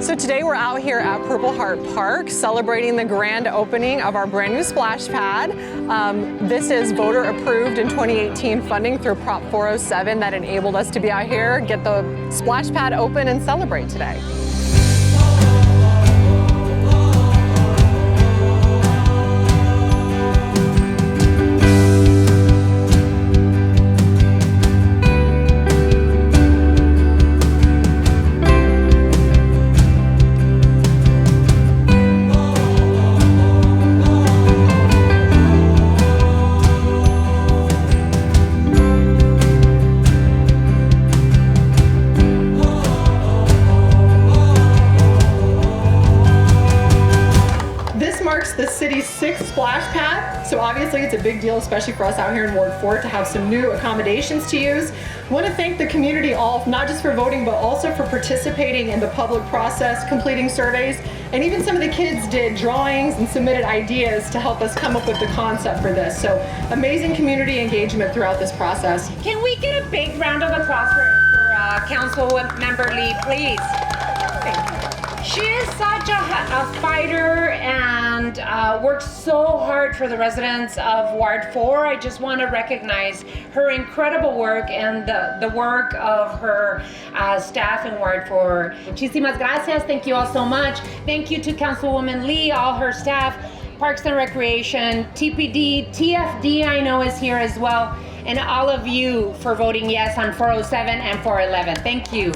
So today we're out here at Purple Heart Park celebrating the grand opening of our brand new splash pad. This is voter approved in 2018 funding through Prop 407 that enabled us to be out here, get the splash pad open and celebrate today. Marks the city's 6th splash pad, so obviously it's a big deal, especially for us out here in Ward 4 to have some new accommodations to use. I want to thank the community all, not just for voting, but also for participating in the public process, completing surveys, and even some of the kids did drawings and submitted ideas to help us come up with the concept for this. So amazing community engagement throughout this process. Can we get a big round of applause for Council Member Lee, please? Thank you. She is such a fighter and works so hard for the residents of Ward 4. I just want to recognize her incredible work and the work of her staff in Ward 4. Muchísimas gracias. Thank you all so much. Thank you to Councilwoman Lee, all her staff, Parks and Recreation, TPD, TFD I know is here as well, and all of you for voting yes on 407 and 411. Thank you.